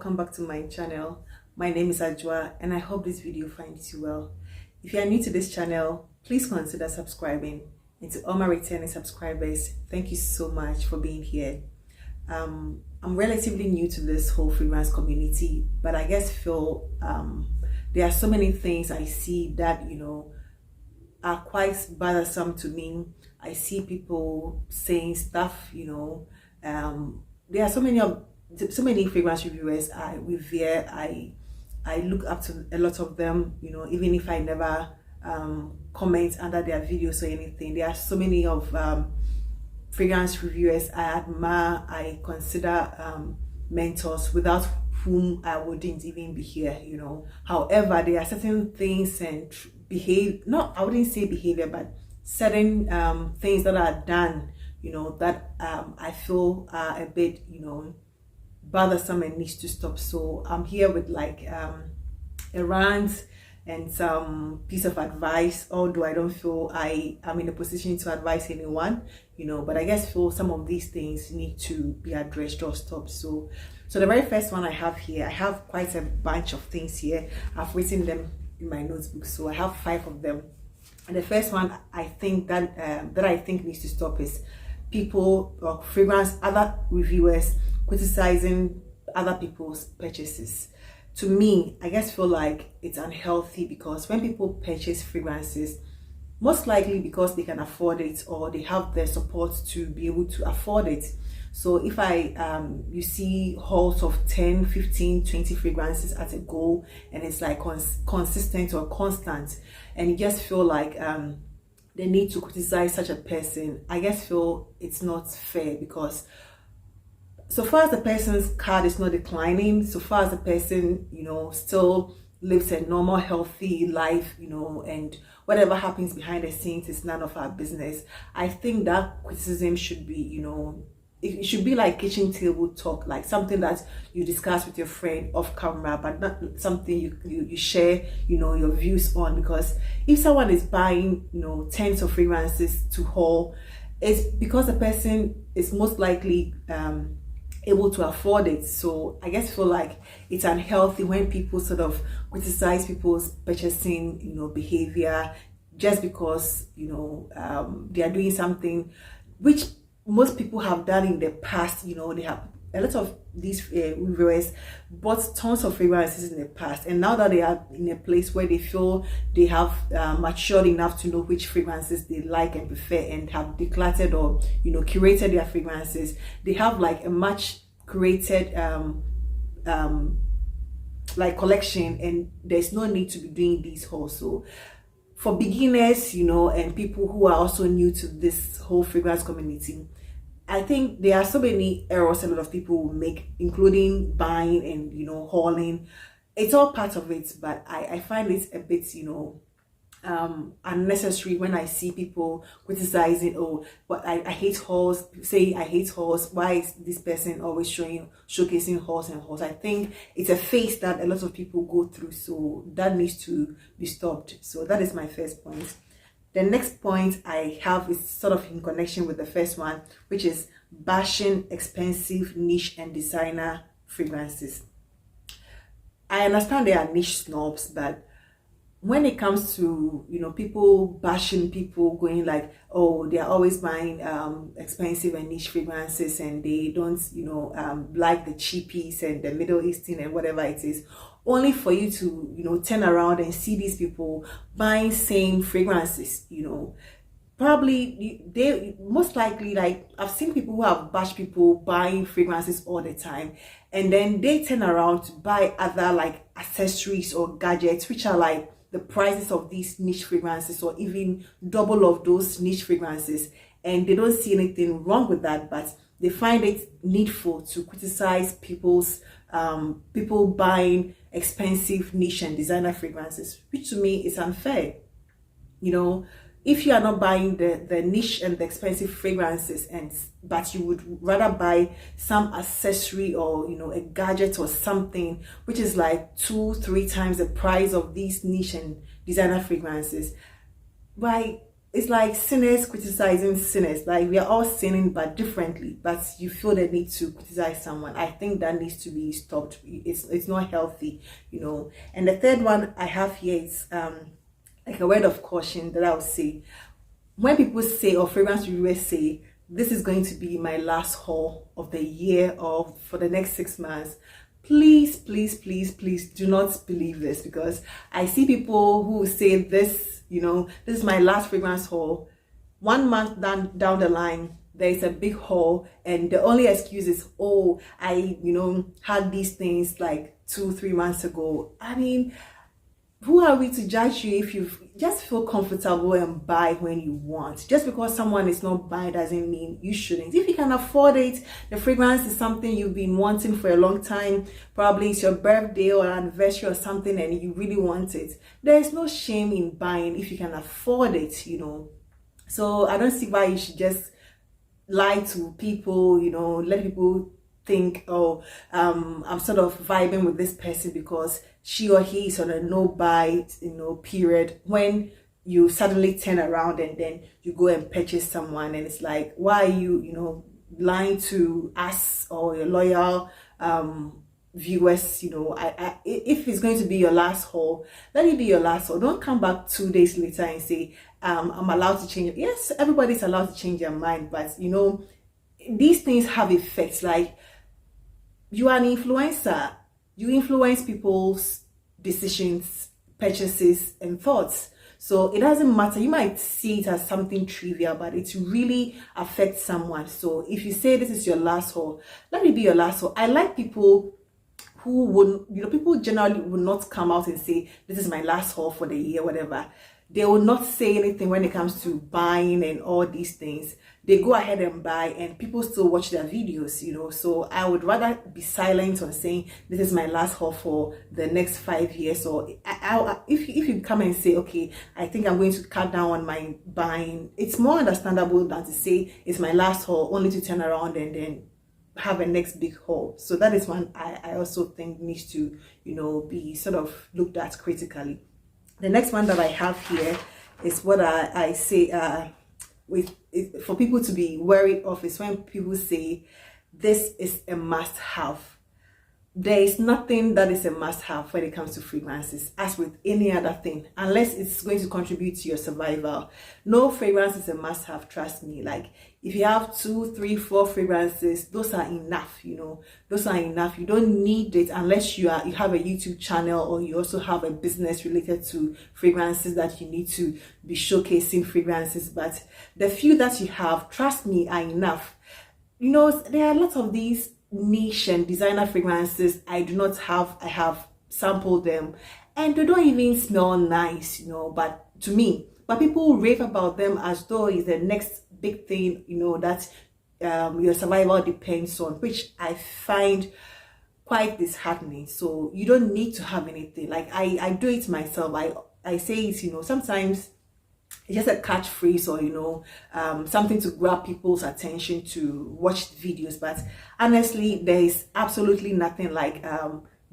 welcome back to my channel. My name is Ajwa and I hope this video finds you well. If you are new to this channel, please consider subscribing. And to all my returning subscribers, thank you so much for being here. I'm relatively new to this whole freelance community, but I guess feel there are so many things I see that are quite bothersome to me. I see people saying stuff, there are so many freelance reviewers I revere. I look up to a lot of them, even if I never comment under their videos or anything. There are so many of freelance reviewers I admire, I consider mentors, without whom I wouldn't even be here, However, there are certain things and I wouldn't say behavior, but certain things that are done, that I feel are a bit, bothersome and needs to stop. So I'm here with like a rant and some piece of advice, although I don't feel I am in a position to advise anyone, but I guess feel some of these things need to be addressed or stopped. So the very first one I have here, I have quite a bunch of things here. I've written them in my notebook, so I have 5 of them. And the first one I think that I think needs to stop is people or freelance other reviewers criticizing other people's purchases. To me, I guess feel like it's unhealthy, because when people purchase fragrances, most likely because they can afford it or they have the support to be able to afford it. So if you see hauls of 10, 15, 20 fragrances at a go, and it's like consistent or constant, and you just feel like they need to criticize such a person, I guess feel it's not fair, because so far as the person's card is not declining, so far as the person, still lives a normal, healthy life, and whatever happens behind the scenes is none of our business. I think that criticism should be, it should be like kitchen table talk, like something that you discuss with your friend off camera, but not something you share, your views on. Because if someone is buying, tens of fragrances to haul, it's because the person is most likely able to afford it. So I guess feel like it's unhealthy when people sort of criticize people's purchasing, behavior, just because they are doing something which most people have done in the past. They have a lot of these reviewers bought tons of fragrances in the past, and now that they are in a place where they feel they have matured enough to know which fragrances they like and prefer, and have decluttered or curated their fragrances, they have like a much curated like collection, and there's no need to be doing these hauls. So for beginners, and people who are also new to this whole fragrance community, I think there are so many errors a lot of people will make, including buying and hauling. It's all part of it, but I find it a bit unnecessary when I see people criticizing, but I hate hauls, say I hate hauls, why is this person always showcasing hauls and hauls? I think it's a phase that a lot of people go through, so that needs to be stopped. So that is my first point. The next point I have is sort of in connection with the first one, which is bashing expensive niche and designer fragrances. I understand there are niche snobs, but when it comes to people bashing people, going like, oh, they are always buying expensive and niche fragrances, and they don't like the cheapies and the Middle Eastern and whatever it is, only for you to turn around and see these people buying same fragrances. Probably they most likely, like I've seen people who have bashed people buying fragrances all the time, and then they turn around to buy other like accessories or gadgets which are like the prices of these niche fragrances, or even double of those niche fragrances, and they don't see anything wrong with that, but they find it needful to criticize people buying expensive niche and designer fragrances, which to me is unfair. If you are not buying the niche and the expensive fragrances, but you would rather buy some accessory or a gadget or something which is like 2-3 times the price of these niche and designer fragrances, why it's like sinners criticizing sinners. Like we are all sinning but differently, but you feel the need to criticize someone. I think that needs to be stopped. It's not healthy, you know. And the third one I have here is like a word of caution that I would say. When people say, or fragrance reviewers say, this is going to be my last haul of the year or for the next 6 months, please, please, please, please do not believe this, because I see people who say this, you know, this is my last fragrance haul. 1 month down the line, there is a big haul, and the only excuse is, oh, I, you know, had these things like 2-3 months ago. I mean, who are we to judge you? If you just feel comfortable and buy when you want. Just because someone is not buying doesn't mean you shouldn't. If you can afford it, the fragrance is something you've been wanting for a long time, probably it's your birthday or anniversary or something and you really want it, there is no shame in buying if you can afford it, you know. So I don't see why you should just lie to people, you know, let people think, oh, I'm sort of vibing with this person because she or he is on a no buy, you know, period, when you suddenly turn around and then you go and purchase someone, and it's like, why are you, you know, lying to us or your loyal viewers? You know, if it's going to be your last haul, let it be your last haul. Don't come back 2 days later and say, I'm allowed to change it. Yes, everybody's allowed to change their mind, but you know, these things have effects. Like, you are an influencer. You influence people's decisions, purchases, and thoughts. So it doesn't matter. You might see it as something trivial, but it really affects someone. So if you say this is your last haul, let it be your last haul. I like people who wouldn't, you know, people generally will not come out and say, this is my last haul for the year, whatever. They will not say anything when it comes to buying and all these things. They go ahead and buy, and people still watch their videos, you know. So I would rather be silent on saying this is my last haul for the next 5 years. Or if you come and say, okay, I think I'm going to cut down on my buying, it's more understandable than to say it's my last haul only to turn around and then have a next big haul. So that is one I also think needs to, you know, be sort of looked at critically. The next one that I have here is what I say for people to be wary of, is when people say this is a must-have. There is nothing that is a must-have when it comes to fragrances, as with any other thing, unless it's going to contribute to your survival. No fragrance is a must-have, trust me. Like, if you have 2, 3, 4 fragrances, those are enough, you know. Those are enough. You don't need it unless you have a YouTube channel, or you also have a business related to fragrances that you need to be showcasing fragrances. But the few that you have, trust me, are enough. You know, there are lots of these niche and designer fragrances I do not have. I have sampled them and they don't even smell nice, you know, but to me, but people rave about them as though it's the next big thing, you know, that your survival depends on, which I find quite disheartening. So you don't need to have anything. Like, I do it myself. I say it, you know, sometimes it's just a catchphrase, or you know, something to grab people's attention to watch videos. But honestly, there is absolutely nothing like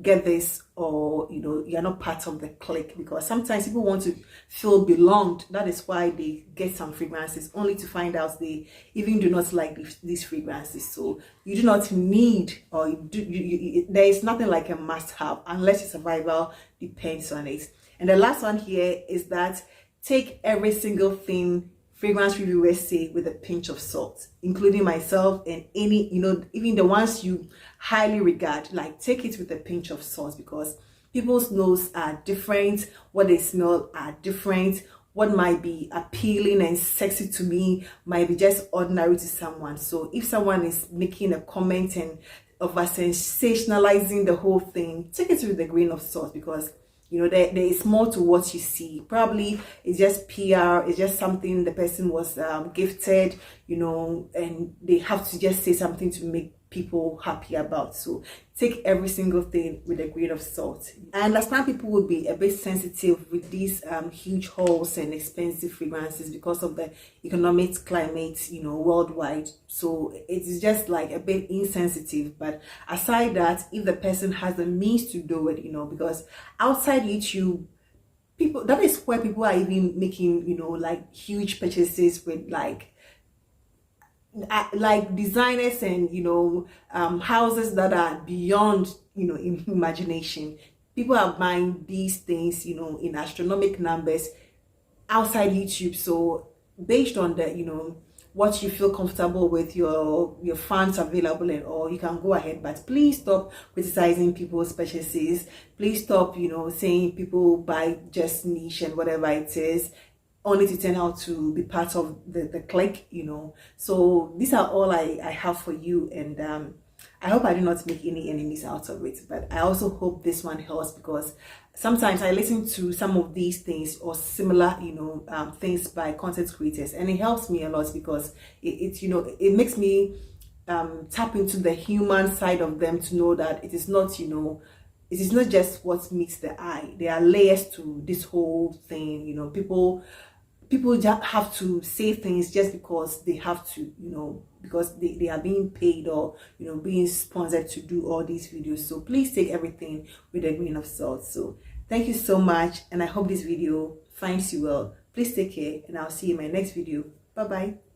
get this, or you know, you're not part of the clique. Because sometimes people want to feel belonged. That is why they get some fragrances, only to find out they even do not like these fragrances. So you do not need, or there is nothing like a must-have unless your survival depends on it. And the last one here is that take every single thing fragrance reviewers say with a pinch of salt, including myself and any, you know, even the ones you highly regard. Like, take it with a pinch of salt, because people's nose are different, what they smell are different. What might be appealing and sexy to me might be just ordinary to someone. So if someone is making a comment and over sensationalizing the whole thing, take it with a grain of salt, because you know, there is more to what you see. Probably it's just PR, it's just something the person was gifted, you know, and they have to just say something to make people happy about. So take every single thing with a grain of salt. I understand people would be a bit sensitive with these huge hauls and expensive fragrances because of the economic climate, you know, worldwide. So it is just like a bit insensitive. But aside that, if the person has the means to do it, you know, because outside YouTube, people, that is where people are even making, you know, like huge purchases with like designers and, you know, houses that are beyond, you know, imagination. People are buying these things, you know, in astronomical numbers outside YouTube. So based on the, you know, what you feel comfortable with, your funds available and all, you can go ahead. But please stop criticizing people's purchases. Please stop, you know, saying people buy just niche and whatever it is, only to turn out to be part of the clique, you know. So these are all I have for you, and I hope I do not make any enemies out of it. But I also hope this one helps, because sometimes I listen to some of these things or similar, you know, things by content creators, and it helps me a lot, because it you know, it makes me tap into the human side of them, to know that it is not, you know, it is not just what meets the eye. There are layers to this whole thing, you know. People just have to say things just because they have to, you know, because they are being paid, or, you know, being sponsored to do all these videos. So please take everything with a grain of salt. So thank you so much, and I hope this video finds you well. Please take care, and I'll see you in my next video. Bye bye.